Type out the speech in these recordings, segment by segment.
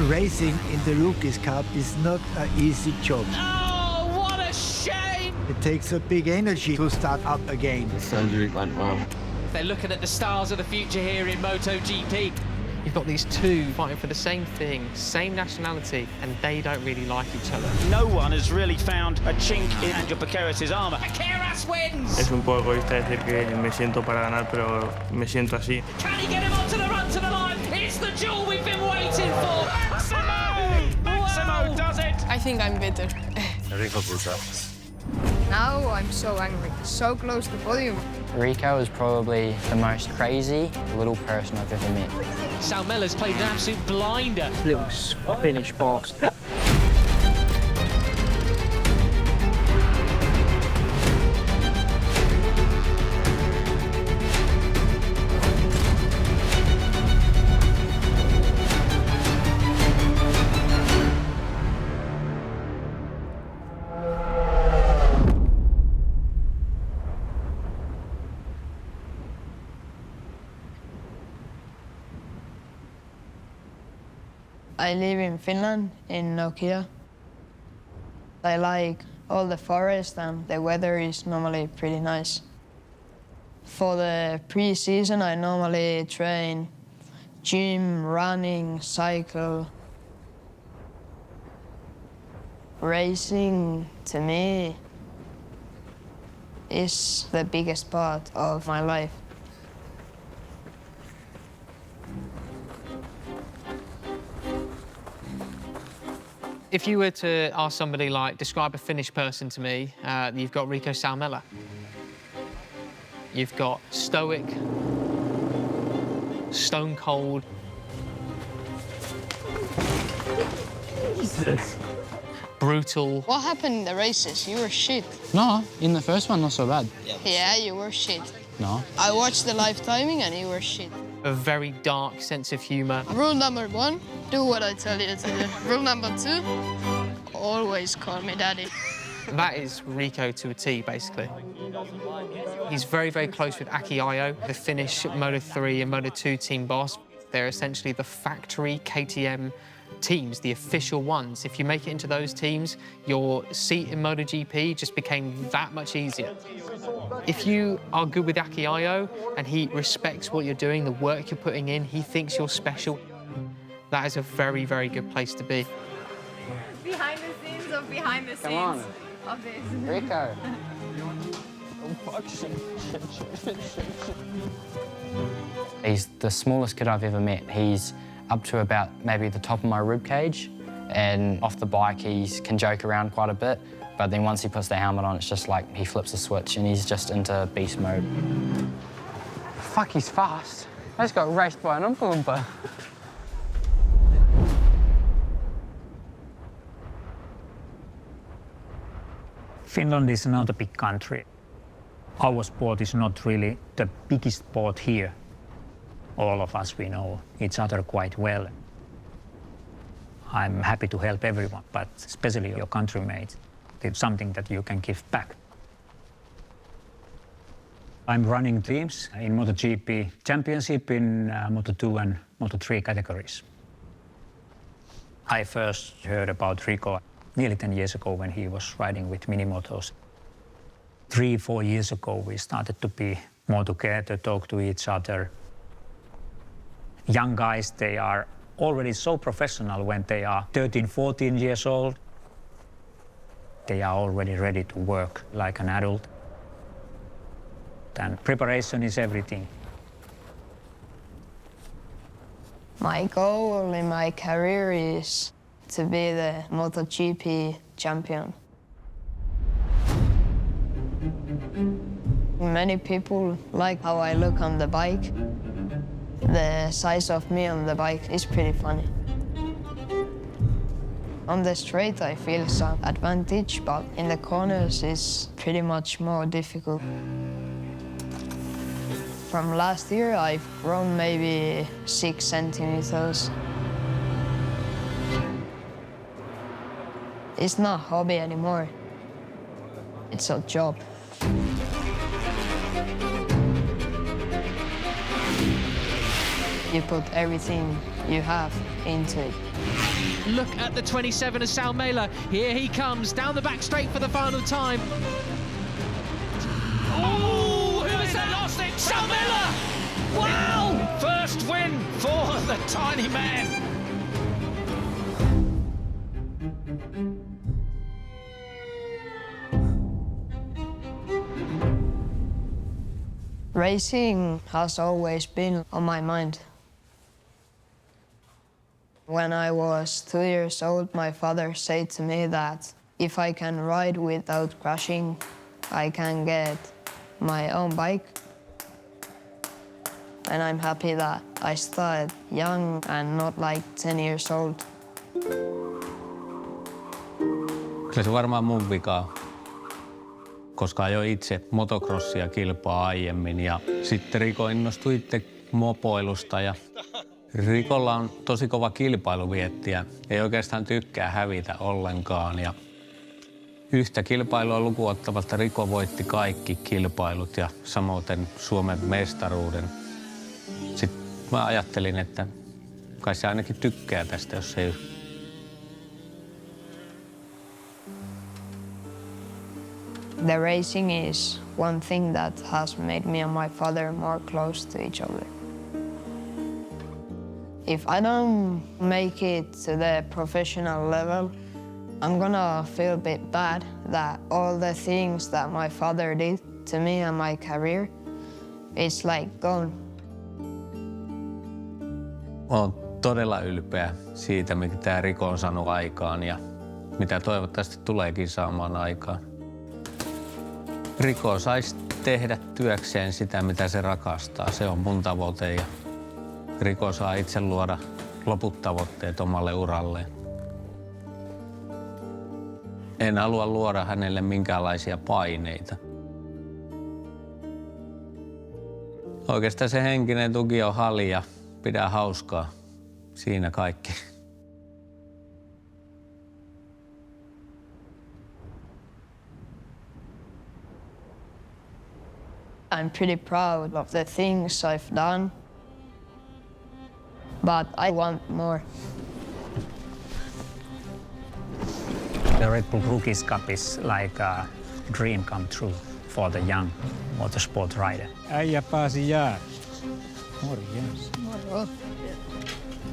Racing in the Rookies Cup is not an easy job. Oh, what a shame! It takes a big energy to start up again. The surgery went well. They're looking at the stars of the future here in MotoGP. You've got these two fighting for the same thing, same nationality, and they don't really like each other. No one has really found a chink in Angel Paqueras' armour. Paqueras wins! Es un poco egoísta decir que me siento para ganar, pero me siento así. Can he get him onto the run to the line? It's the duel we've been waiting for! Maximo does it! I think I'm bitter. Rico Salmela. Now I'm so angry, so close to podium. Rico is probably the most crazy little person I've ever met. Salmela's played an absolute blinder. Little Finnish boss. I live in Finland, in Nokia. I like all the forest and the weather is normally pretty nice. For the pre-season, I normally train gym, running, cycle. Racing, to me, is the biggest part of my life. If you were to ask somebody like, describe a Finnish person to me, you've got Rico Salmela. You've got stoic, stone cold. Jesus. Brutal. What happened in the races? You were shit. No, in the first one, not so bad. Yeah, you were shit. No. I watched the live timing and you were shit. A very dark sense of humour. Rule number 1, do what I tell you to do. Rule number 2, always call me daddy. That is Rico to a T, basically. He's very, very close with Aki Ajo, the Finnish Moto3 and Moto2 team boss. They're essentially the factory KTM teams, the official ones. If you make it into those teams, your seat in MotoGP just became that much easier. If you are good with Aki Ajo and he respects what you're doing, the work you're putting in, he thinks you're special, that is a very, very good place to be. Behind the scenes of behind the Come on. scenes of this. Rico. He's the smallest kid I've ever met. He's up to about maybe the top of my rib cage, and off the bike he can joke around quite a bit, but then once he puts the helmet on, it's just like he flips the switch and he's just into beast mode. Fuck, he's fast. I just got raced by an Oompa Loompa. Finland is not a big country. Our sport is not really the biggest sport here. All of us, we know each other quite well. I'm happy to help everyone, but especially your countrymates. It's something that you can give back. I'm running teams in MotoGP Championship in Moto2 and Moto3 categories. I first heard about Rico nearly 10 years ago when he was riding with Minimotos. 3-4 years ago, we started to be more together, talk to each other. Young guys, they are already so professional when they are 13, 14 years old. They are already ready to work like an adult. And preparation is everything. My goal in my career is to be the MotoGP champion. Many people like how I look on the bike. The size of me on the bike is pretty funny. On the straight I feel some advantage, but in the corners it's pretty much more difficult. From last year I've grown maybe 6 centimeters. It's not a hobby anymore. It's a job. You put everything you have into it. Look at the 27 of Salmela. Here he comes down the back straight for the final time. Oh, who is that? Lost it. Salmela! Wow! First win for the tiny man. Racing has always been on my mind. When I was 2 years old, my father said to me that if I can ride without crashing, I can get my own bike. And I'm happy that I started young and not like 10 years old. Kyllä se varmaan mun vika, koska ajoin itse motocrossia kilpaa aiemmin ja sitten Rico innostui itse mopoilusta ja Rikolla on tosi kova kilpailuvietti, ei oikeastaan tykkää hävitä ollenkaan ja yhtä kilpailua lukuun ottamatta Rico voitti kaikki kilpailut ja samoin Suomen mestaruuden. Sitten mä ajattelin, että kai se ainakin tykkää tästä, jos ei. The racing is one thing that has made me and my father more close to each other. If I don't make it to the professional level, I'm gonna feel a bit bad that all the things that my father did to me and my career, it's like gone. Olen todella ylpeä siitä, mitä tämä Rico on saanut aikaan ja mitä toivottavasti tuleekin saamaan aikaan. Rico saisi tehdä työkseen sitä, mitä se rakastaa. Se on mun tavoite ja Rico saa itse luoda loput tavoitteet omalle uralleen. En halua luoda hänelle minkäänlaisia paineita. Oikeastaan se henkinen tuki on hali ja pidä hauskaa. Siinä kaikki. I'm pretty proud of the things I've done, but I want more. The Red Bull Rookies Cup is like a dream come true for the young motorsport rider. Äijä pääsi jäälle. Morjens.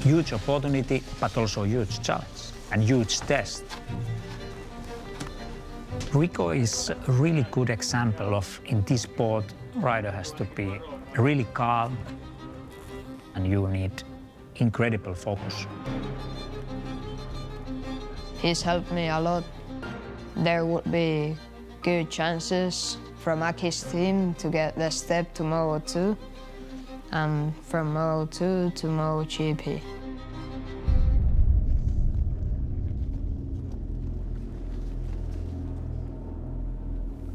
Huge opportunity, but also huge challenge and huge test. Rico is a really good example of, in this sport, rider has to be really calm and you need incredible focus. He's helped me a lot. There would be good chances from Aki's team to get the step to Moto2 and from Moto2 to MotoGP.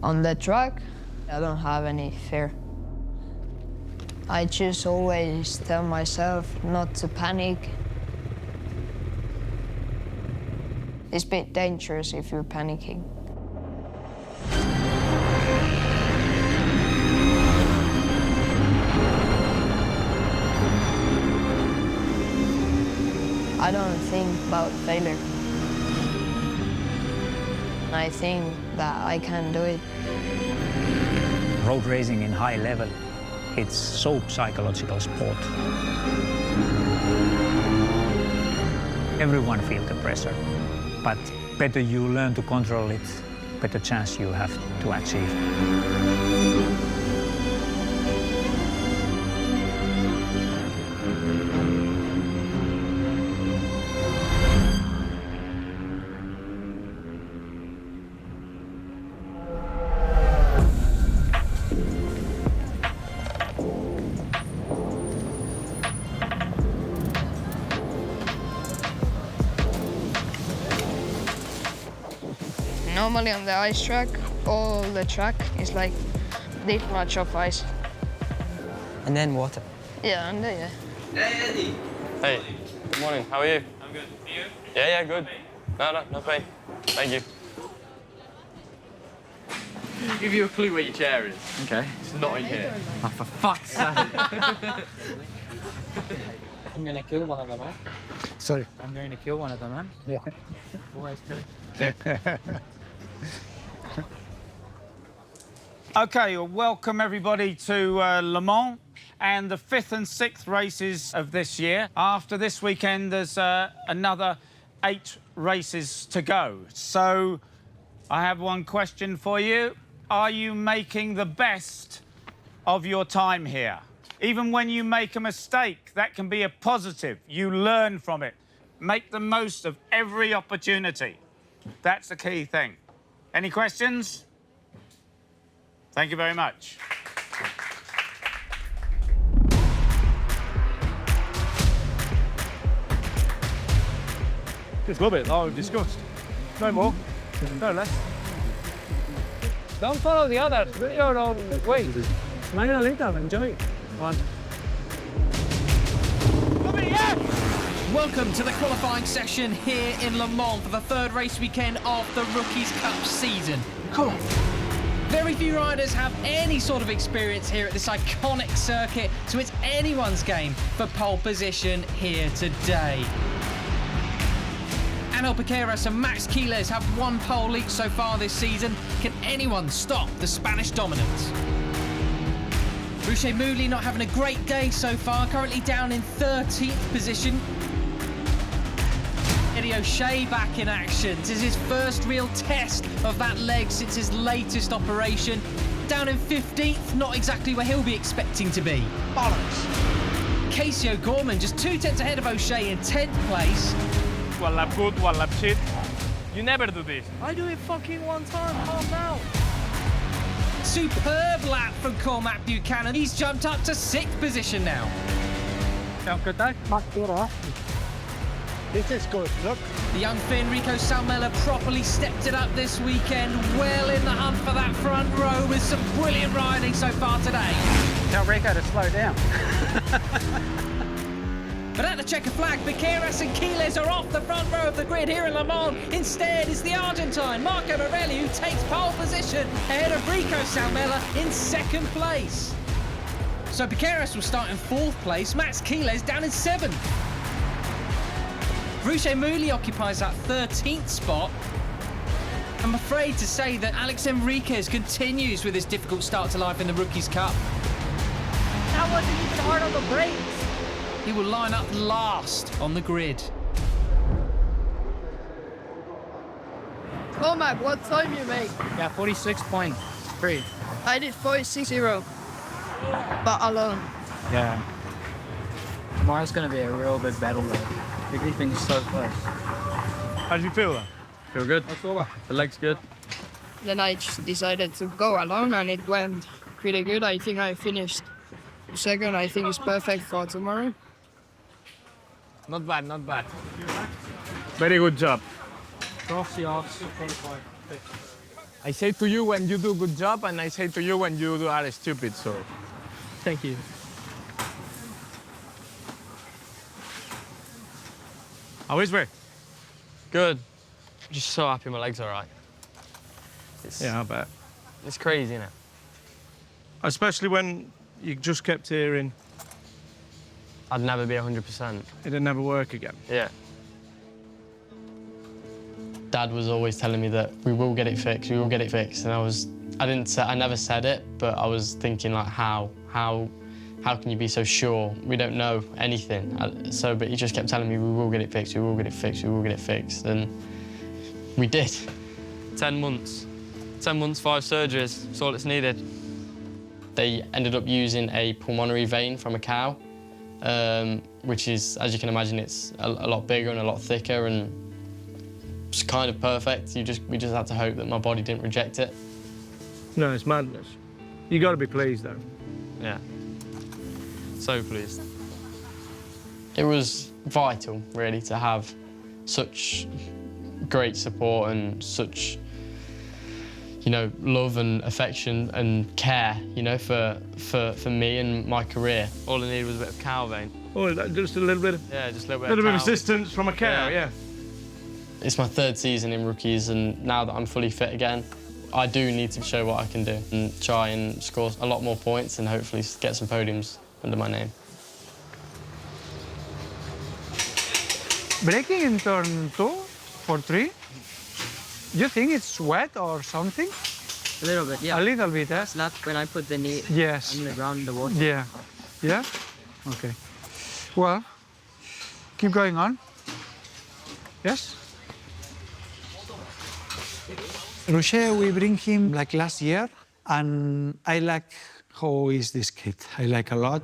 On the track, I don't have any fear. I just always tell myself not to panic. It's a bit dangerous if you're panicking. I don't think about failure. I think that I can do it. Road racing in high level, it's so psychological sport. Everyone feels the pressure, but better you learn to control it, better chance you have to achieve. Normally on the ice track, all the track is like this much of ice. And then water. Yeah, and yeah. Hey, good morning. How are you? I'm good. Are you? Yeah, good. No pain. Thank you. I'll give you a clue where your chair is. Okay. It's not in here. Oh, for fuck's sake. I'm going to kill one of them, man. Sorry. I'm going to kill one of them, man. Yeah. Always kill. Okay, well, welcome everybody to Le Mans and the 5th and 6th races of this year. After this weekend, there's another 8 races to go. So I have one question for you. Are you making the best of your time here? Even when you make a mistake, that can be a positive. You learn from it. Make the most of every opportunity. That's the key thing. Any questions? Thank you very much. Just a little bit, like we've discussed. No more, no less. Don't follow the other. No, wait. Smile a little, enjoy it. Come on. Welcome to the qualifying session here in Le Mans for the 3rd race weekend of the Rookies Cup season. Come on. Very few riders have any sort of experience here at this iconic circuit, so it's anyone's game for pole position here today. Anel Piqueras and Max Quiles have 1 pole each so far this season. Can anyone stop the Spanish dominance? Ruché Moodley not having a great day so far, currently down in 13th position. Eddie O'Shea back in action. This is his first real test of that leg since his latest operation. Down in 15th, not exactly where he'll be expecting to be. Bollocks. Casey O'Gorman just 2 tenths ahead of O'Shea in 10th place. One lap good, one lap shit. You never do this. I do it fucking one time, calm down. Superb lap from Cormac Buchanan. He's jumped up to 6th position now. Good day. This is good, look. The young Finn Rico Salmela properly stepped it up this weekend, well in the hunt for that front row with some brilliant riding so far today. Tell Rico to slow down. But at the checker flag, Piqueras and Quiles are off the front row of the grid here in Le Mans. Instead is the Argentine, Marco Morelli, who takes pole position ahead of Rico Salmela in 2nd place. So Piqueras will start in 4th place, Max Quiles down in 7th. Ruché Moodley occupies that 13th spot. I'm afraid to say that Alex Enriquez continues with his difficult start to life in the Rookies Cup. That wasn't even hard on the brakes. He will line up last on the grid. Cormac, what time you make? Yeah, 46.3. I did 46.0, but alone. Yeah. Tomorrow's going to be a real big battle, though. Everything's so close. How do you feel then? Feel good. The leg's good. Then I just decided to go alone and it went pretty good. I think I finished 2nd. I think it's perfect for tomorrow. Not bad, not bad. Very good job. I say to you when you do good job, and I say to you when you are stupid, so. Thank you. How is it? Good. Just so happy my leg's all right. Yeah, I bet. It's crazy, isn't it? Especially when you just kept hearing I'd never be 100%. it'd never work again. Yeah. Dad was always telling me that we will get it fixed, we will get it fixed, and I never said it, but I was thinking like, how can you be so sure? We don't know anything. But he just kept telling me, we will get it fixed, we will get it fixed, we will get it fixed, and we did. 10 months. 10 months, 5 surgeries, that's all it's needed. They ended up using a pulmonary vein from a cow, which is, as you can imagine, it's a lot bigger and a lot thicker, and it's kind of perfect. We just had to hope that my body didn't reject it. No, it's madness. You got to be pleased, though. Yeah. So pleased. It was vital, really, to have such great support and such, love and affection and care, for me and my career. All I needed was a bit of cow vein. Oh, just a little bit of... Yeah, just a little bit of cow. assistance from a cow, yeah. It's my 3rd season in Rookies, and now that I'm fully fit again, I do need to show what I can do and try and score a lot more points and hopefully get some podiums under my name. Braking in turn 2 for 3. You think it's wet or something? A little bit, yeah. A little bit, eh? Slap when I put the knee yes. on the ground in the water. Yeah. Yeah? Okay. Well, keep going on. Yes? Ruché, we bring him like last year, and I like how is this kid. I like a lot.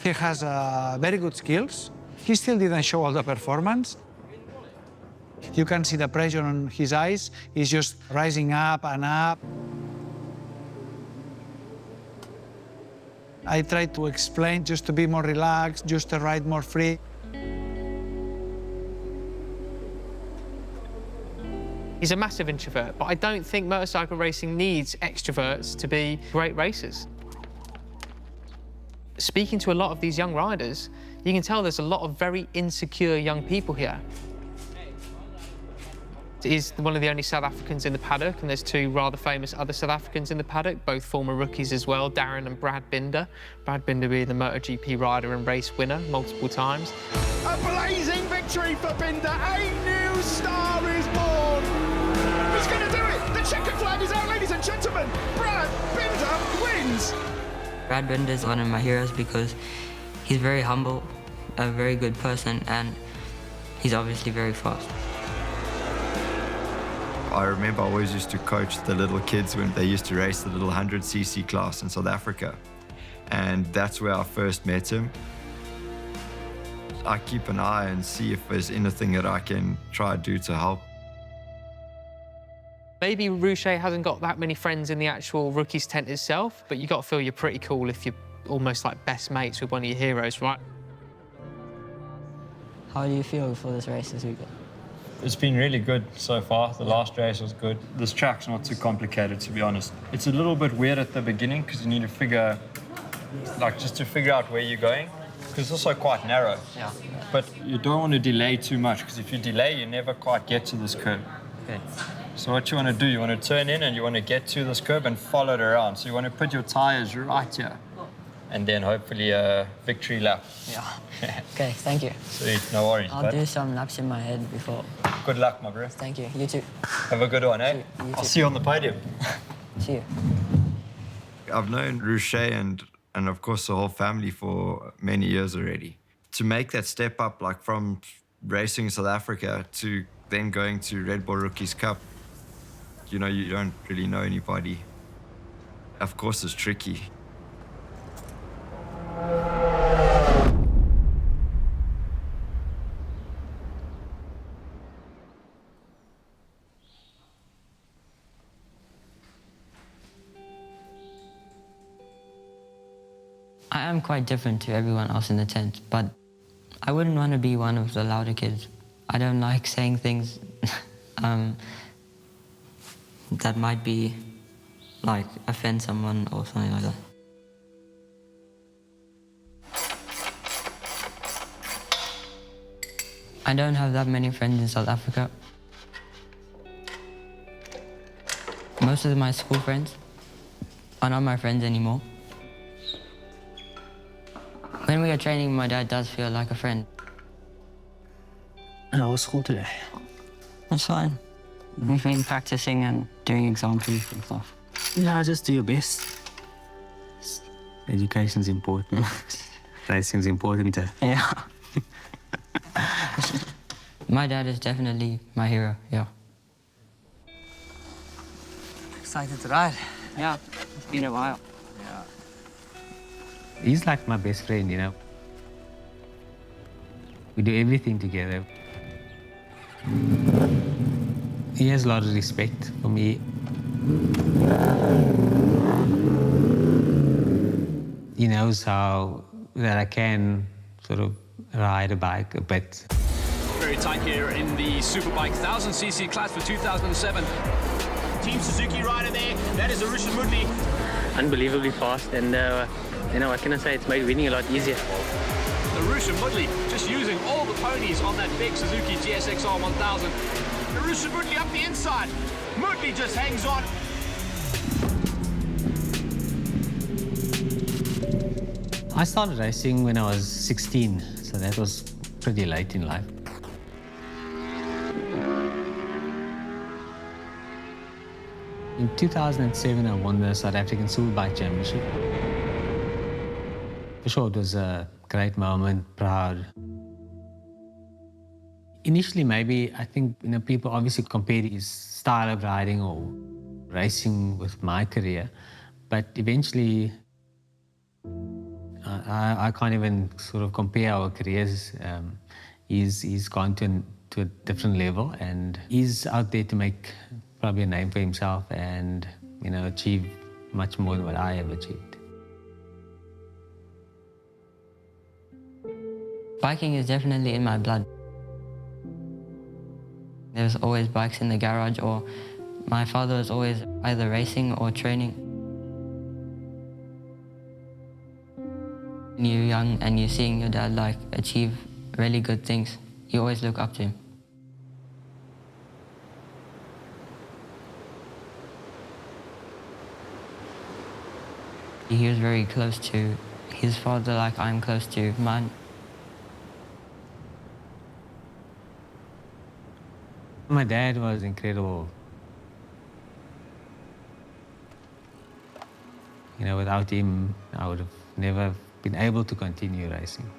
He has very good skills. He still didn't show all the performance. You can see the pressure on his eyes. He's just rising up and up. I try to explain just to be more relaxed, just to ride more free. He's a massive introvert, but I don't think motorcycle racing needs extroverts to be great racers. Speaking to a lot of these young riders, you can tell there's a lot of very insecure young people here. He's one of the only South Africans in the paddock, and there's 2 rather famous other South Africans in the paddock, both former rookies as well, Darren and Brad Binder. Brad Binder being the MotoGP rider and race winner multiple times. A blazing victory for Binder. A new star is born. He's going to do it. The checkered flag is out, ladies and gentlemen. Brad Binder wins. Brad Binder is one of my heroes because he's very humble, a very good person, and he's obviously very fast. I remember I always used to coach the little kids when they used to race the little 100cc class in South Africa. And that's where I first met him. I keep an eye and see if there's anything that I can try to do to help. Maybe Ruché hasn't got that many friends in the actual rookies tent itself, but you got to feel you're pretty cool if you're almost like best mates with one of your heroes, right? How do you feel before this race this weekend? It's been really good so far. The last race was good. This track's not too complicated, to be honest. It's a little bit weird at the beginning because you need to figure out where you're going, because it's also quite narrow. Yeah. But you don't want to delay too much, because if you delay, you never quite get to this curve. Okay. So what you want to do, you want to turn in and you want to get to this curve and follow it around. So you want to put your tires right here, and then hopefully a victory lap. Yeah. Okay, thank you. Sweet, no worries. I'll do some laps in my head before. Good luck, my bro. Thank you. You too. Have a good one, eh? You I'll too. see you on the podium. See you. I've known Ruché and of course the whole family for many years already. To make that step up, like from racing in South Africa to then going to Red Bull Rookies Cup, you know, you don't really know anybody. Of course, it's tricky. I am quite different to everyone else in the tent, but I wouldn't want to be one of the louder kids. I don't like saying things that might be, like, offend someone or something like that. I don't have that many friends in South Africa. Most of my school friends are not my friends anymore. When we are training, my dad does feel like a friend. How was school today? That's fine. We've been practicing and doing examples and stuff. Yeah, just do your best. Education's important. Racing's important too. Yeah. My dad is definitely my hero, yeah. Excited to ride? Yeah, it's been a while. He's like my best friend, you know. We do everything together. He has a lot of respect for me. He knows that I can sort of ride a bike a bit. Very tight here in the Superbike 1000cc class for 2007. Team Suzuki rider there. That is Ruché Moodley. Unbelievably fast, and you know, I can say it's made winning a lot easier. The Ruché Moodley just using all the ponies on that big Suzuki GSXR 1000. The Ruché Moodley up the inside. Moodley just hangs on. I started racing when I was 16, so that was pretty late in life. In 2007, I won the South African Superbike Championship. For sure, it was a great moment, proud. Initially, maybe, I think, people obviously compared his style of riding or racing with my career, but eventually, I can't even sort of compare our careers. He's gone to a different level, and he's out there to make probably a name for himself and, achieve much more than what I have achieved. Biking is definitely in my blood. There's always bikes in the garage, or my father was always either racing or training. When you're young and you're seeing your dad achieve really good things, you always look up to him. He was very close to his father like I'm close to mine. My dad was incredible. Without him, I would have never been able to continue racing.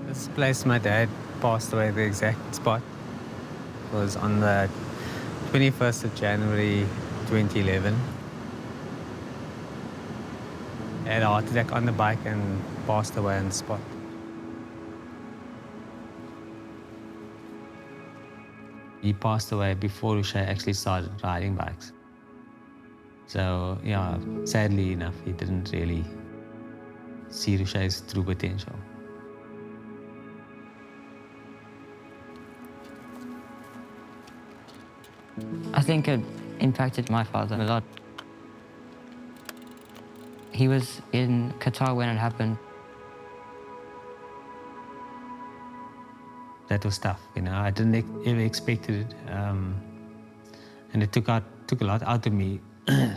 This place my dad passed away, the exact spot was on the 21st of January 2011. He had a heart attack on the bike and passed away on the spot. He passed away before Ruché actually started riding bikes. So, yeah, sadly enough, he didn't really see Ruché's true potential. I think it impacted my father a lot. He was in Qatar when it happened. That was tough, I didn't ever expect it, and it took a lot out of me.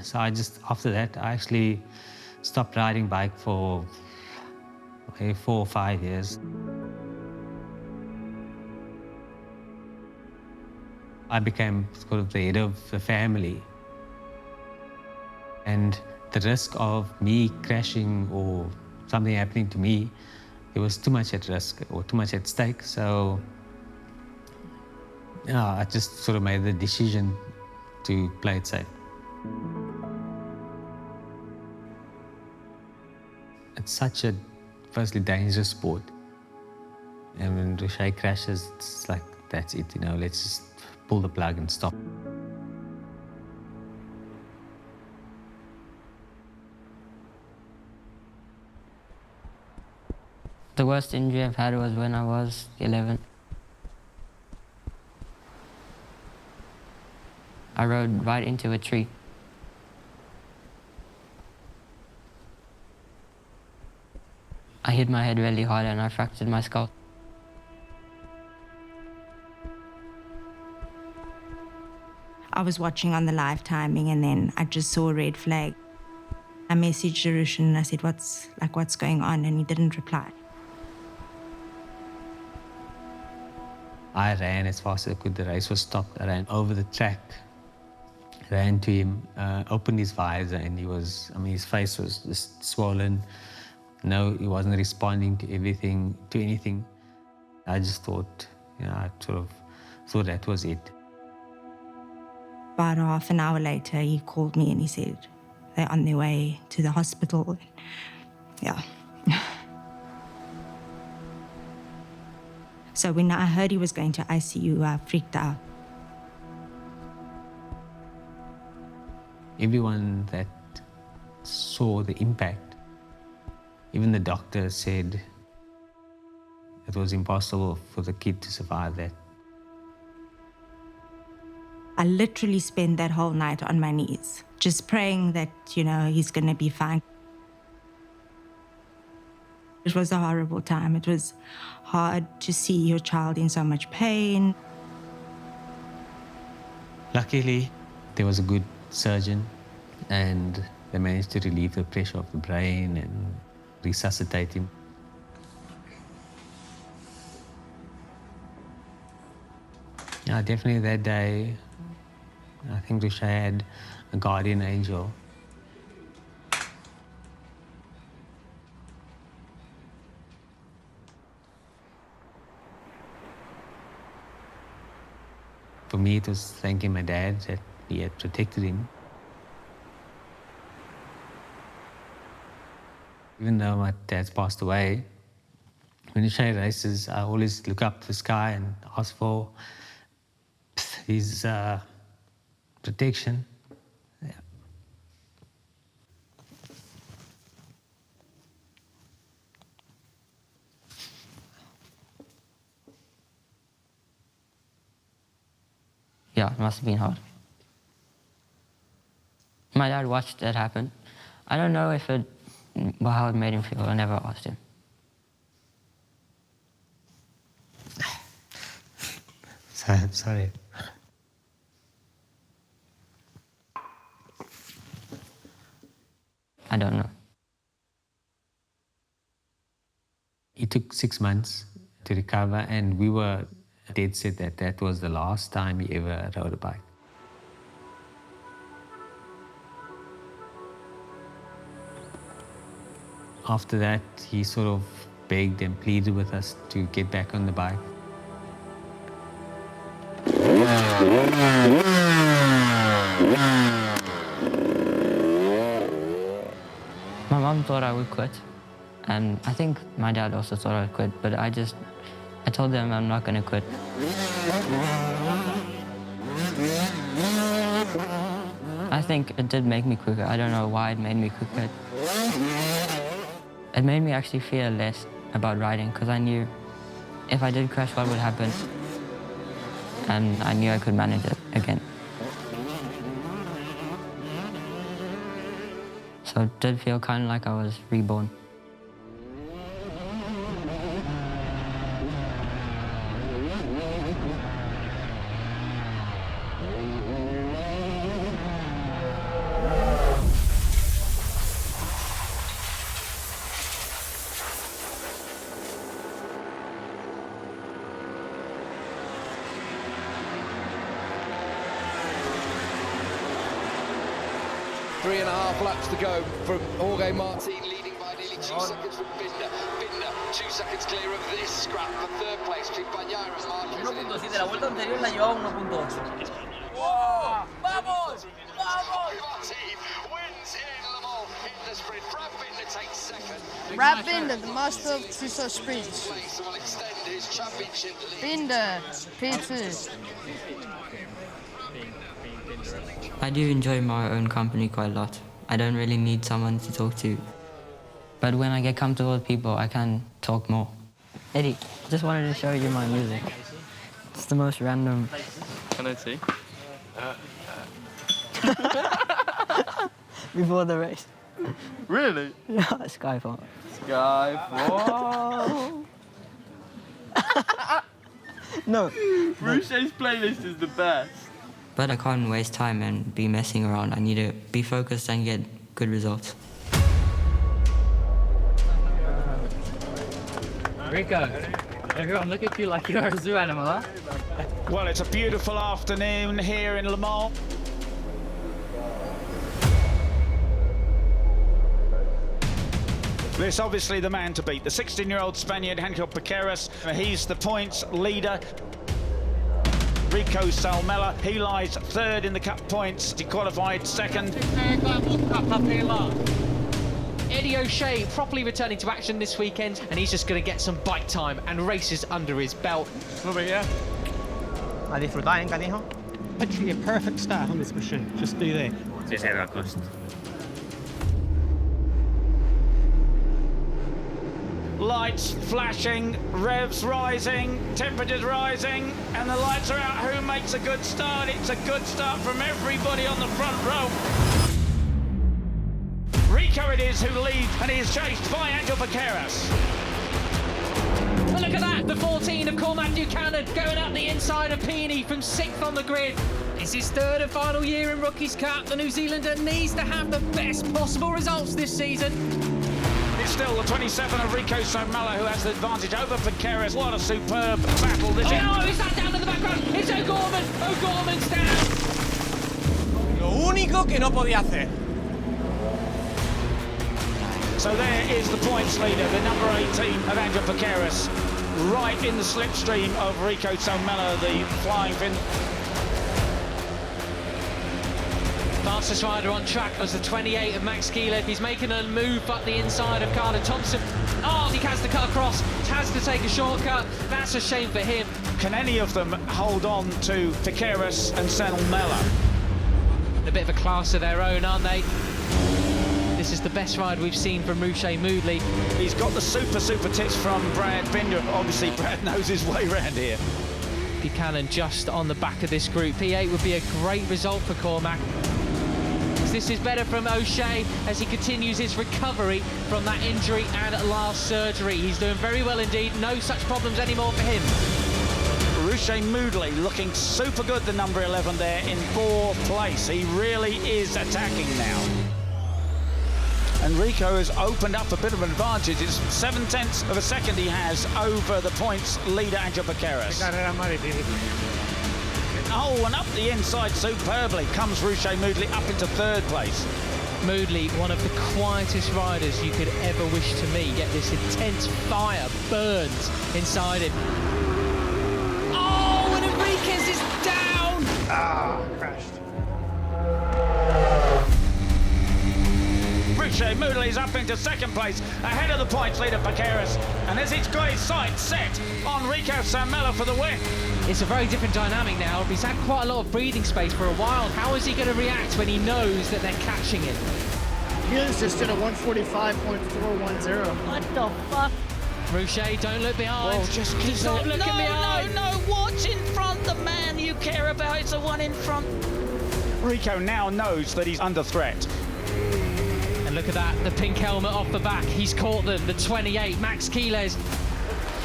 So after that, I actually stopped riding bike for maybe 4 or 5 years. I became sort of the head of the family, and the risk of me crashing or something happening to me, there was too much at risk or too much at stake. So yeah, I just sort of made the decision to play it safe. It's such a, firstly, dangerous sport. And when Ruché crashes, it's like, that's it, let's just pull the plug and stop. The worst injury I've had was when I was 11. I rode right into a tree. I hit my head really hard and I fractured my skull. I was watching on the live timing and then I just saw a red flag. I messaged Ruché and I said, what's going on? And he didn't reply. I ran as fast as I could. The race was stopped. I ran over the track, ran to him, opened his visor, and his face was just swollen. No, he wasn't responding to anything. I just thought, I sort of thought that was it. About half an hour later, he called me and he said they're on their way to the hospital. Yeah. So when I heard he was going to ICU, I freaked out. Everyone that saw the impact, even the doctor said it was impossible for the kid to survive that. I literally spent that whole night on my knees, just praying that, he's going to be fine. It was a horrible time. It was hard to see your child in so much pain. Luckily, there was a good surgeon and They managed to relieve the pressure of the brain and resuscitate him. Yeah, definitely that day, I think Ruché had a guardian angel. For me, it was thanking my dad that he had protected him. Even though my dad's passed away, when Ruché races, I always look up to the sky and ask for his protection. Yeah. Yeah, it must have been hard. My dad watched that happen. I don't know if how it made him feel. I never asked him. Sorry. I don't know. It took 6 months to recover, and we were dead set that that was the last time he ever rode a bike. After that, he sort of begged and pleaded with us to get back on the bike. My mom thought I would quit, and I think my dad also thought I would quit, but I told them I'm not going to quit. I think it did make me quicker. I don't know why it made me quicker. It made me actually fear less about riding, because I knew if I did crash, what would happen, and I knew I could manage it again. So it did feel kind of like I was reborn. Three and a half laps to go from Jorge Martin, leading by nearly 2 seconds from Binder. Binder, 2 seconds clear of this scrap for third place. Chimpañara and Marquez. 1.7, la vuelta anterior la llevaba 1.8. ¡Wow! ¡Vamos! ¡Vamos! Martin wins in Le Mans in the sprint. Brad Binder takes second. Brad Binder, the master of two sprints. Will extend his championship lead. Binder, P2. I do enjoy my own company quite a lot. I don't really need someone to talk to. But when I get comfortable with people, I can talk more. Eddie, just wanted to show you my music. It's the most random. Can I see? Before the race. Really? Yeah, Skyfall. Skyfall. No. Ruché's playlist is the best. But I can't waste time and be messing around. I need to be focused and get good results. Rico, everyone look at you like you're a zoo animal, huh? Well, it's a beautiful afternoon here in Le Mans. This obviously the man to beat, the 16-year-old Spaniard Ángel Piqueras. He's the points leader. Rico Salmela, he lies third in the cup points. He qualified second. Eddie O'Shea properly returning to action this weekend, and he's just going to get some bike time and races under his belt. Over here. A disfrutar, ¿eh, canijo? Literally a perfect start on this machine. Just do that. Sí, sí, da cost. Lights flashing, revs rising, temperatures rising, and the lights are out. Who makes a good start? It's a good start from everybody on the front row. Rico it is who leads, and he is chased by Ángel Piqueras. Well, look at that, the 14 of Cormac Buchanan going up the inside of Peony from 6th on the grid. It's his third and final year in Rookies Cup. The New Zealander needs to have the best possible results this season. It's still the 27 of Rico Salmela who has the advantage over Piqueras. What a superb battle this is. Oh, is that down in the background? It's O'Gorman. O'Gorman's down. Lo único que no podía hacer. So there is the points leader, the number 18 of Andrew Piqueras, right in the slipstream of Rico Salmela, the flying Finn. Fastest rider on track was the 28 of Max Keeler. He's making a move up the inside of Carter Thompson. Oh, he has to cut across, has to take a shortcut. That's a shame for him. Can any of them hold on to Piqueras and Salmela? A bit of a class of their own, aren't they? This is the best ride we've seen from Ruché Moodley. He's got the super tips from Brad Binder. Obviously, Brad knows his way around here. Buchanan just on the back of this group. P8 would be a great result for Cormac. This is better from O'Shea as he continues his recovery from that injury and last surgery. He's doing very well indeed. No such problems anymore for him. Ruché Moodley looking super good, the number 11 there in 4th place. He really is attacking now. And Rico has opened up a bit of an advantage. It's 0.7 of a second he has over the points leader, Andrew Piqueras. Oh, and up the inside superbly comes Ruché Moodley up into 3rd place. Moodley, one of the quietest riders you could ever wish to meet, yet this intense fire burns inside him. Oh, and Enriquez is down! Ah, crashed. Ruché Moodley is up into 2nd place, ahead of the points leader Piqueras. And as he's got his sights set on Rico Salmela for the win. It's a very different dynamic now. He's had quite a lot of breathing space for a while. How is he going to react when he knows that they're catching him? He just did a 145.410. What the fuck? Ruché, don't look behind. Oh, just stop looking behind. No, watch in front. The man you care about is the one in front. Rico now knows that he's under threat. And look at that, the pink helmet off the back. He's caught them, the 28, Max Keeles.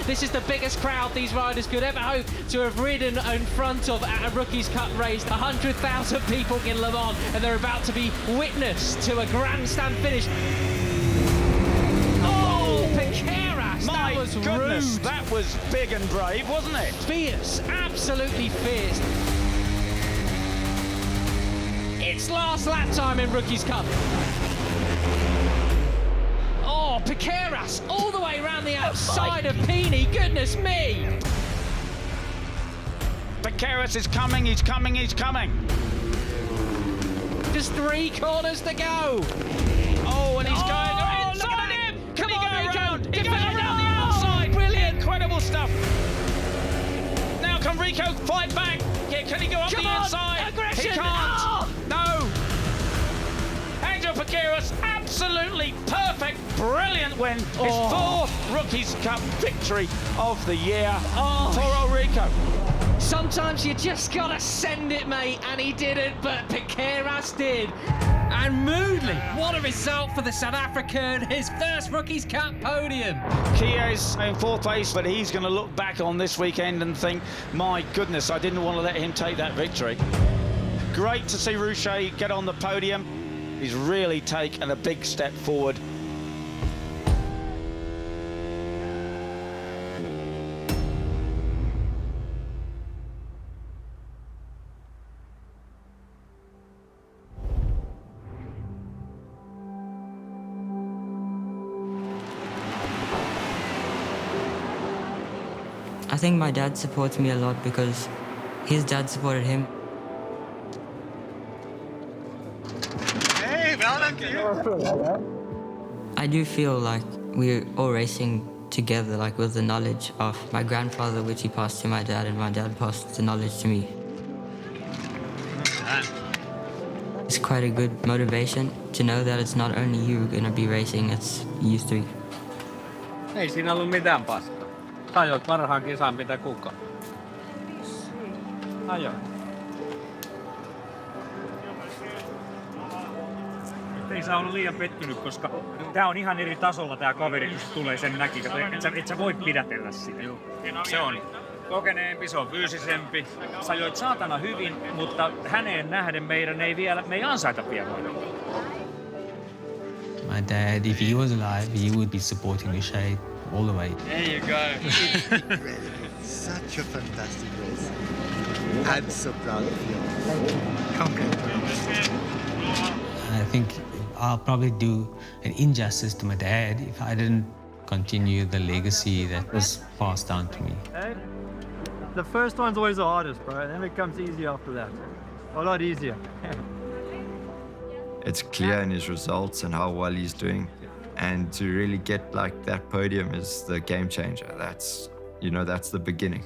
This is the biggest crowd these riders could ever hope to have ridden in front of at a Rookies Cup race. 100,000 people in Le Mans, and they're about to be witness to a grandstand finish. Oh, Piqueras, My that was goodness, rude. that was big and brave, wasn't it? Fierce, absolutely fierce. It's last lap time in Rookies Cup. Oh, Piqueras all the way around the outside of Pini. Goodness me! Piqueras is coming, he's coming, he's coming. Just 3 corners to go. Oh, and he's going inside him. Can he go around? He goes around the outside. Brilliant, incredible stuff. Now can Rico fight back? Yeah, can he go up the inside? Aggression. He can't. Oh. No. Andrew Piqueras, absolutely perfect, brilliant win. His 4th Rookies Cup victory of the year for Rico. Sometimes you just gotta send it, mate, and he didn't, but Piqueras did. And Moodley, what a result for the South African, his first Rookies Cup podium. Kia's in 4th place, but he's going to look back on this weekend and think, my goodness, I didn't want to let him take that victory. Great to see Ruché get on the podium. He's really taken a big step forward. I think my dad supports me a lot because his dad supported him. Hey, well done to you. I do feel like we're all racing together, like with the knowledge of my grandfather, which he passed to my dad, and my dad passed the knowledge to me. It's quite a good motivation to know that it's not only you gonna be racing, it's you three. Ei siinä ollut mitään paskaa. Ajoit parhaan kisan mitä kukaan. Ajoit. Ei saa olla liian pettynyt, koska tää on ihan eri tasolla tää kaveri, kun se tulee sen näki. Et sä voit pidätellä sitä. Se on. kokeneempi, se on fyysisempi. Sä joit saatana hyvin, mutta häneen nähden me ei ansaita vielä. My dad, if he was alive, he would be supporting Ruché all the way. There you go. Such a fantastic race. I'm so proud of you. Congratulations. I think I'll probably do an injustice to my dad if I didn't continue the legacy that was passed down to me. Hey, the first time's always the hardest, bro. Then it becomes easy after that. A lot easier. It's clear in his results and how well he's doing. And to really get like that podium is the game changer. That's, you know, that's the beginning.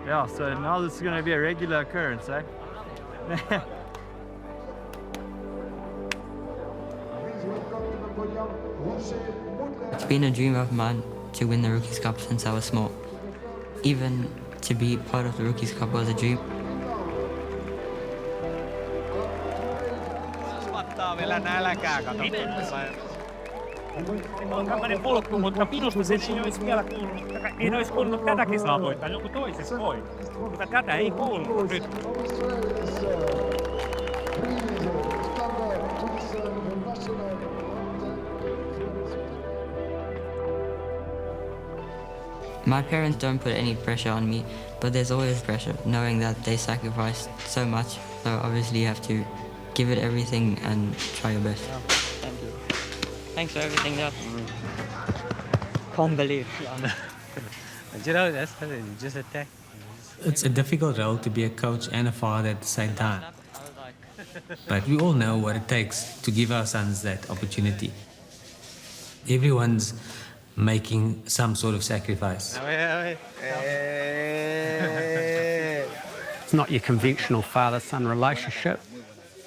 Yeah, so now this is going to be a regular occurrence, eh? It's been a dream of mine to win the Rookies Cup since I was small. Even to be part of the Rookies Cup was a dream. On tämmöinen polku, mutta minusta se ei olisi vielä kuulunut. Ei olisi kuulunut tätä kisaa voittaa, joku toisessa voi. Mutta tätä ei kuulunut nyt. My parents don't put any pressure on me, but there's always pressure, knowing that they sacrificed so much. So obviously you have to give it everything and try your best. Thank you. Thanks for everything, Dad. Can't believe. You know, that's just a tech. It's a difficult role to be a coach and a father at the same time. But we all know what it takes to give our sons that opportunity. Everyone's making some sort of sacrifice. It's not your conventional father-son relationship.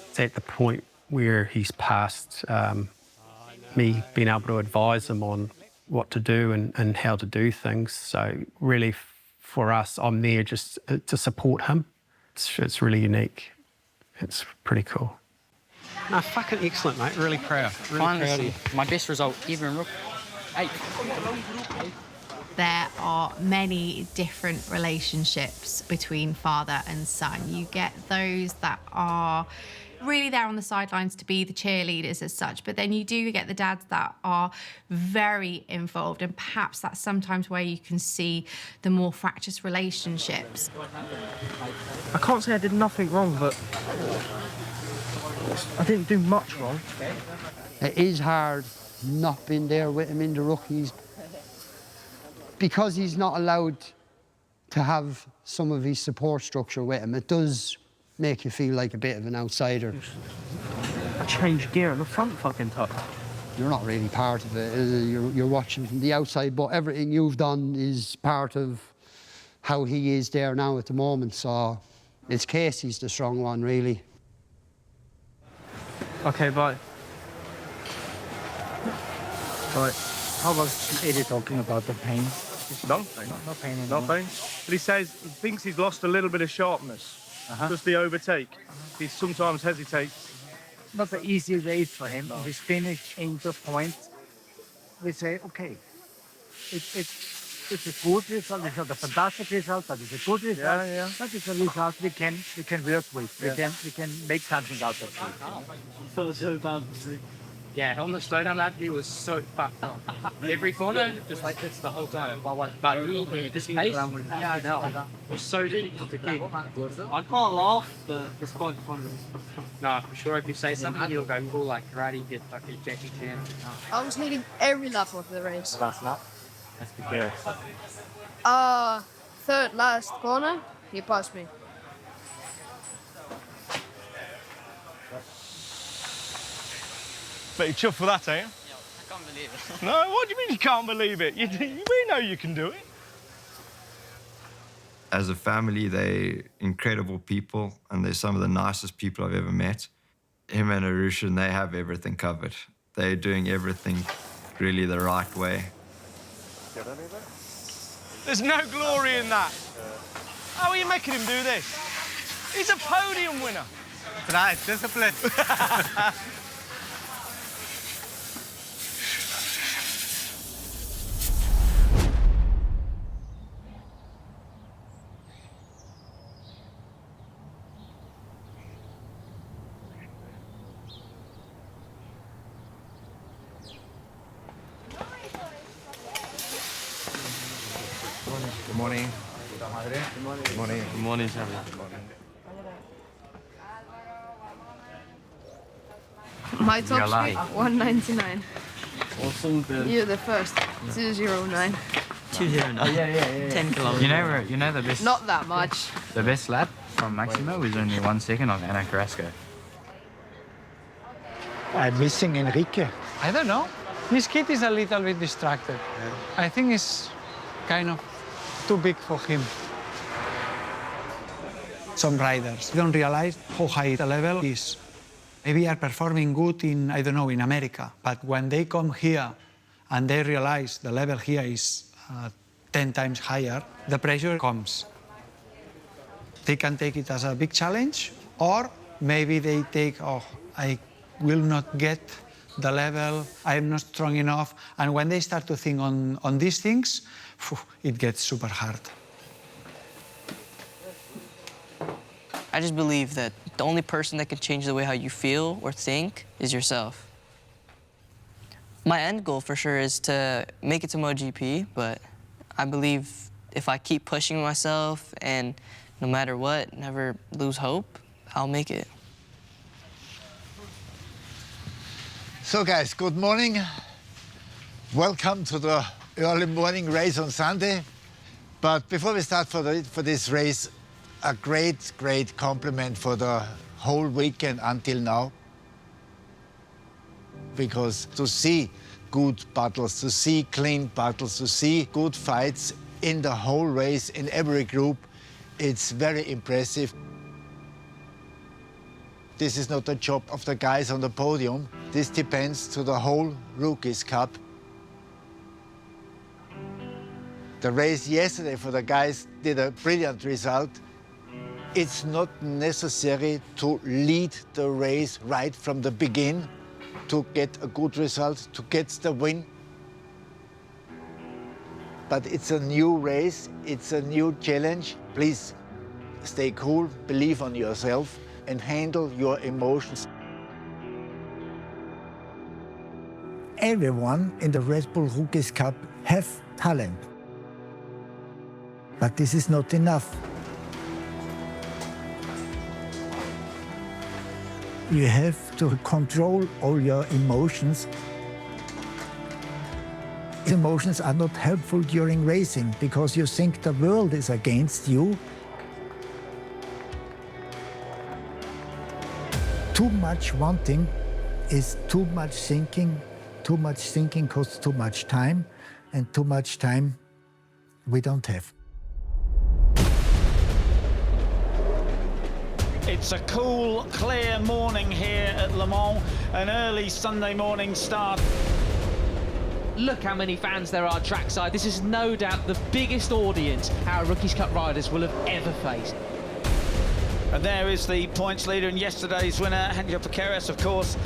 It's at the point where he's past me being able to advise him on what to do and how to do things. So really, for us, I'm there just to support him. It's really unique. It's pretty cool. No, fucking excellent, mate. Really proud. Really Finally, proud of you. my best result ever in Rook. 8. There are many different relationships between father and son. You get those that are really there on the sidelines to be the cheerleaders as such, but then you do get the dads that are very involved, and perhaps that's sometimes where you can see the more fractious relationships. I can't say I did nothing wrong, but I didn't do much wrong. It is hard not being there with him in the rookies because he's not allowed to have some of his support structure with him. It does make you feel like a bit of an outsider. I changed gear on the front fucking top. You're not really part of it. You're watching from the outside, but everything you've done is part of how he is there now at the moment. So it's Casey's the strong one, really. Okay, bye. But how was Eddie talking about the pain? No pain. No pain No anymore. pain. But he says he thinks he's lost a little bit of sharpness. Just the overtake. He sometimes hesitates. Not an easy race for him. We finished in the point. We say, okay, it's a good result. It's not a fantastic result, but it's a good result. Yeah. But it's a result we can work with. We can make something out of it. Felt so bad. Yeah, on the slowdown lap, he was so fucked up. Every corner, just like this the whole time. But this pace, yeah, I know. It was so difficult to keep. I can't laugh, but it's quite fun. No, for sure, if you say something, you'll go full like karate, get fucking Jackie Chan. I was leading every lap of the race. Last lap. Let's be curious. Third last corner, he passed me. But you're chuffed for that, ain't you? Yeah, I can't believe it. No, what do you mean you can't believe it? We know you can do it. As a family, they're incredible people, and they're some of the nicest people I've ever met. Him and Arusha, they have everything covered. They're doing everything really the right way. There's no glory in that. How are you making him do this? He's a podium winner. Right, discipline. morning. Good morning. Good morning. Good morning, Sammy. My top You're speed, alive. 199. Awesome, Bill. You're the first, 209. 209. Oh, yeah. 10 kilometers. You know the best. Not that much. The best lap from Maximo was only 1 second on Ana Carrasco. I'm missing Enrique. I don't know. This kid is a little bit distracted. I think it's kind of too big for him. Some riders don't realize how high the level is. Maybe are performing good in, I don't know, in America, but when they come here and they realize the level here is 10 times higher, the pressure comes. They can take it as a big challenge, or maybe they take, oh, I will not get the level, I am not strong enough, and when they start to think on these things, it gets super hard. I just believe that the only person that can change the way how you feel or think is yourself. My end goal for sure is to make it to MotoGP, but I believe if I keep pushing myself and no matter what, never lose hope, I'll make it. So guys, good morning. Welcome to the early morning race on Sunday. But before we start for this race, a great compliment for the whole weekend until now. Because to see good battles, to see clean battles, to see good fights in the whole race, in every group, it's very impressive. This is not the job of the guys on the podium. This depends to the whole Rookies Cup. The race yesterday for the guys did a brilliant result. It's not necessary to lead the race right from the beginning to get a good result, to get the win. But it's a new race, it's a new challenge. Please stay cool, believe on yourself, and handle your emotions. Everyone in the Red Bull Rookies Cup have talent. But this is not enough. You have to control all your emotions. Emotions are not helpful during racing because you think the world is against you. Too much wanting is too much thinking. Too much thinking costs too much time, and too much time we don't have. It's a cool, clear morning here at Le Mans, an early Sunday morning start. Look how many fans there are trackside. This is no doubt the biggest audience our Rookies Cup riders will have ever faced. And there is the points leader and yesterday's winner, Angel Piqueras, of course.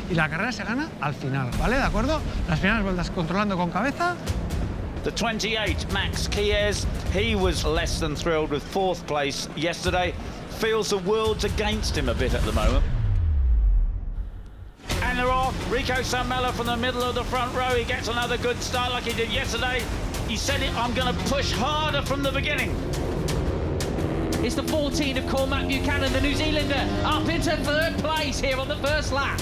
Y la carrera se gana al final, ¿vale? ¿De acuerdo? Las primeras vueltas controlando con cabeza. The 28, Max Chies, he was less than thrilled with fourth place yesterday. Feels the world's against him a bit at the moment. And they're off. Rico Salmela from the middle of the front row. He gets another good start like he did yesterday. He said, I'm going to push harder from the beginning. It's the 14 of Cormac Buchanan, the New Zealander, up into third place here on the first lap.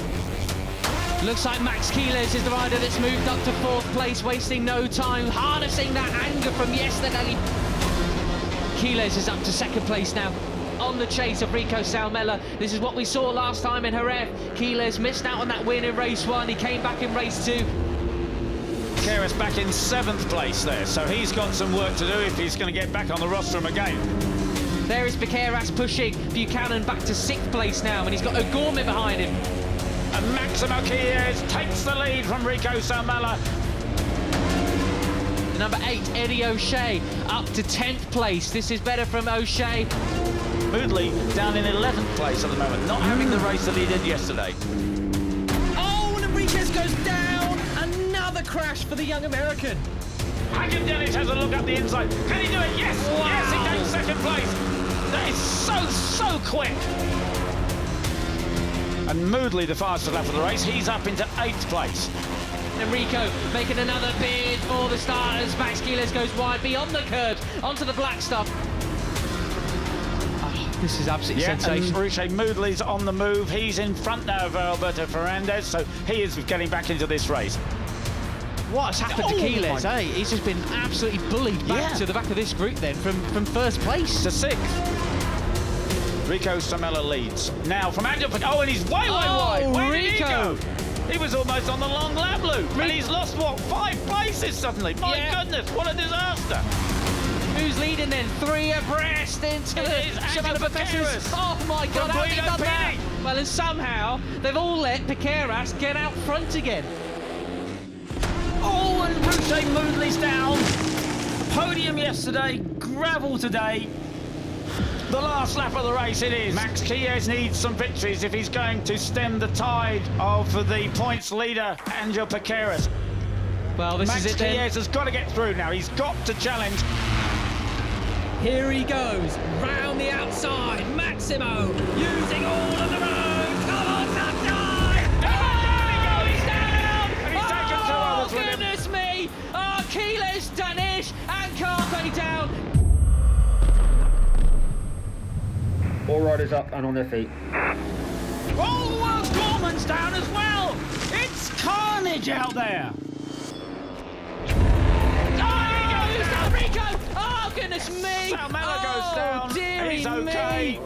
Looks like Max Chiles is the rider that's moved up to fourth place, wasting no time, harnessing that anger from yesterday. Chiles is up to second place now, on the chase of Rico Salmela. This is what we saw last time in Jerez. Chiles missed out on that win in race 1. He came back in race 2. Keras back in 7th place there, so he's got some work to do if he's going to get back on the rostrum again. There is Piqueras pushing Buchanan back to 6th place now, and he's got O'Gorman behind him. And Maximo Chies takes the lead from Rico Salmela. Number 8, Eddie O'Shea, up to 10th place. This is better from O'Shea. Moodley down in 11th place at the moment, not having the race that he did yesterday. Oh, and Enriquez goes down. Another crash for the young American. Hagen Dennis has a look up the inside. Can he do it? Yes! Wow. Yes, he takes second place. That is so quick. And Moodley, the fastest lap of the race, he's up into 8th place. And Rico making another bid for the starters. Max Keeles goes wide beyond the curb onto the black stuff. Oh, this is absolutely sensational. Ruché Moodley's on the move. He's in front now of Alberto Ferrandez, so he is getting back into this race. What's happened to Keeles, eh? He's just been absolutely bullied back to the back of this group then, from first place to sixth. Rico Salmela leads. Now from Angel, oh, and he's way wide. Where did he go? He was almost on the long lap loop, and he's lost, what, 5 places suddenly? My goodness, what a disaster. Who's leading then? 3 abreast into the Shimano Professors. Oh my God, how have they done that? Well, and somehow they've all let Piqueras get out front again. Oh, and Ruché Moodley's down. Podium yesterday, gravel today. The last lap of the race it is. Max Keeles needs some victories if he's going to stem the tide of the points leader, Angel Piqueras. Well, this is it then. Max Keeles has got to get through now. He's got to challenge. Here he goes, round the outside. Maximo using all of the road. Come on, Sunshine! Oh, he's down! And he's taken 2 others with him. Goodness me! Oh, Keeles, Danish, and Carpe down. All riders up and on their feet. Oh, Gorman's down as well. It's carnage out there. Oh, Rico! Oh, goodness me! Salmela goes down. Dearie He's okay. me.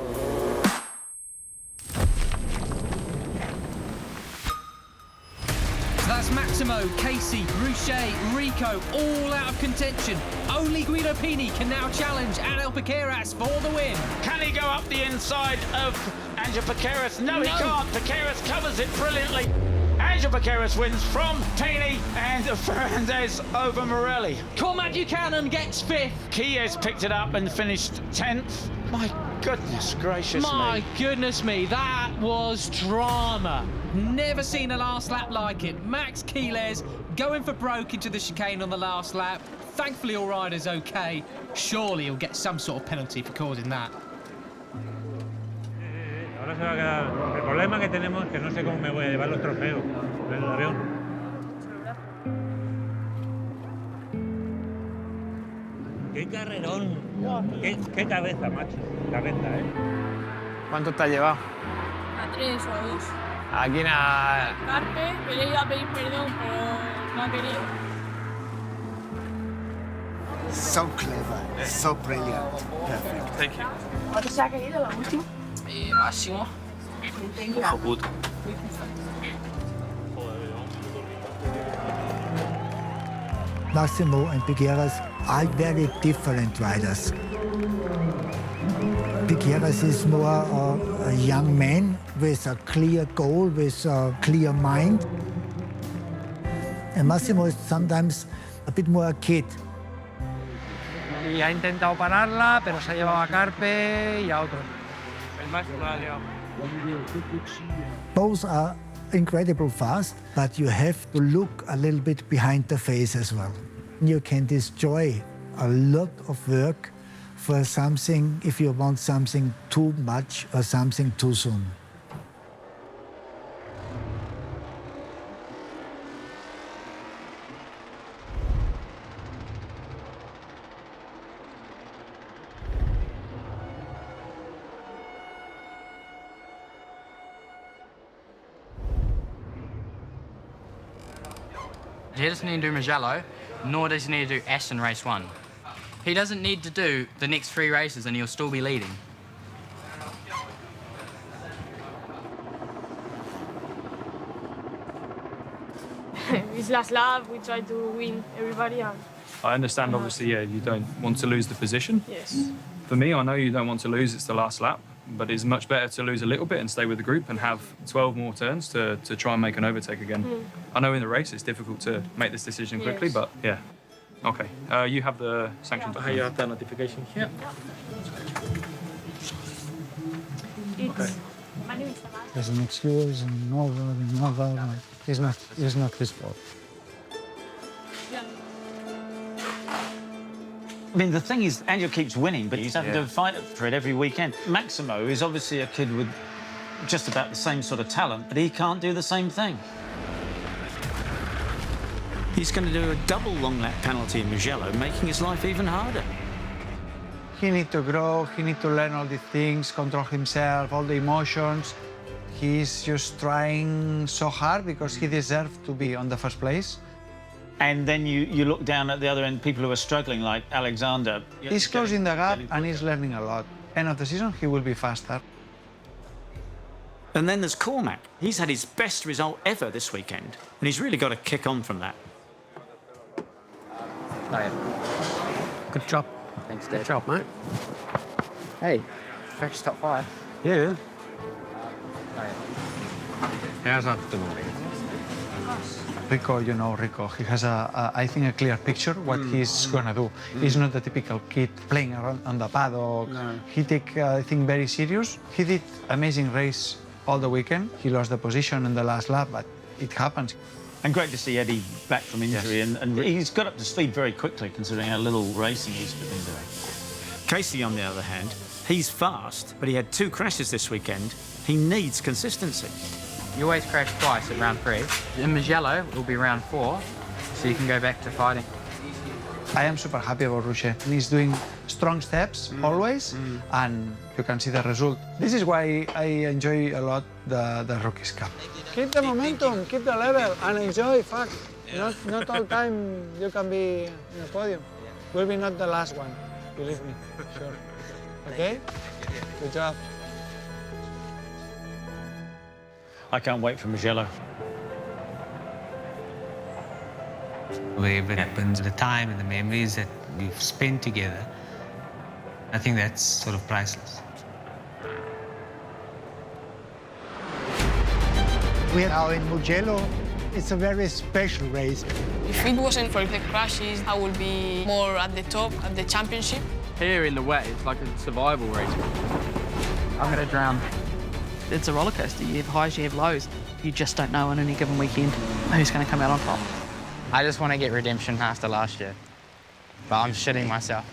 So that's Maximo, Casey, Ruché, Rico, all out of contention. Only Guido Pini can now challenge Angel Piqueras for the win. Can he go up the inside of Angel Piqueras? No, he can't. Piqueras covers it brilliantly. Angel Piqueras wins from Pini and Ferrandez over Morelli. Cormac Buchanan gets 5th. Keeles picked it up and finished 10th. My goodness gracious me. My goodness me, that was drama. Never seen a last lap like it. Max Keeles going for broke into the chicane on the last lap. Thankfully, all riders okay. Surely he'll get some sort of penalty for causing that. Ahora se va a quedar. El problema que tenemos es que no sé cómo me voy a llevar los trofeos del avión. ¡Qué carrerón! ¡Qué cabeza, macho! Cabeza, ¿eh? ¿Cuánto te has llevado? A 3 o a 2. Aquí nada. Carpe, que le iba a pedir perdón, pero no ha querido. So clever, so brilliant. Perfect. Thank you. ¿Cuánto se ha querido la última? Máximo. Hijo puto. Massimo and Piqueras are very different riders. Piqueras is more a young man with a clear goal, with a clear mind. And Massimo is sometimes a bit more a kid. Y ha intentado pararla, pero se ha llevado a Carpe y a otro. El máximo la ha liado. Both are incredibly fast, but you have to look a little bit behind the face as well. You can destroy a lot of work for something if you want something too much or something too soon. He doesn't need to do Mugello, nor does he need to do Aston Race 1. He doesn't need to do the next 3 races and he'll still be leading. It's last lap, we try to win everybody. And I understand, obviously, yeah, you don't want to lose the position. yes. For me, I know you don't want to lose, it's the last lap, but it's much better to lose a little bit and stay with the group and have 12 more turns to try and make an overtake again. I know in the race it's difficult to make this decision quickly, Yes. but yeah. Okay, you have the sanctions. You have the notification here. It's my name is Tamara. There's an excuse and no, it's not his fault. I mean, the thing is, Angel keeps winning, but he's having to fight for it every weekend. Maximo is obviously a kid with just about the same sort of talent, but he can't do the same thing. He's going to do a double long lap penalty in Mugello, making his life even harder. He needs to grow, he needs to learn all these things, control himself, all the emotions. He's just trying so hard because he deserves to be on the first place. And then you look down at the other end, people who are struggling, like Alexander. He's closing the gap and he's learning a lot. End of the season, he will be faster. And then there's Cormac. He's had his best result ever this weekend, and he's really got to kick on from that. Good job. Thanks, Good Dad. job, mate. Hey, fresh top 5. Yeah. How's that doing? Rico, you know Rico, he has, I think, a clear picture what he's gonna do. He's not the typical kid playing around on the paddock. No. He take, I think, very serious. He did amazing race all the weekend. He lost the position in the last lap, but it happens. And great to see Eddie back from injury, and he's got up to speed very quickly, considering how little racing he's been doing. Casey, on the other hand, he's fast, but he had 2 crashes this weekend. He needs consistency. You always crash twice at round 3. In Mugello, it will be round 4, so you can go back to fighting. I am super happy about Ruché. He's doing strong steps always, and you can see the result. This is why I enjoy a lot the Rookies Cup. Keep the momentum, keep the level, and enjoy. Fuck, not all time you can be in the podium. Will be not the last one, believe me. Sure. Okay? Good job. I can't wait for Mugello. Whatever happens, the time and the memories that we've spent together, I think that's sort of priceless. We are now in Mugello. It's a very special race. If it wasn't for the crashes, I would be more at the top, at the championship. Here in the wet, it's like a survival race. I'm going to drown. It's a roller coaster. You have highs, you have lows. You just don't know on any given weekend who's going to come out on top. I just want to get redemption after last year, but I'm shitting myself.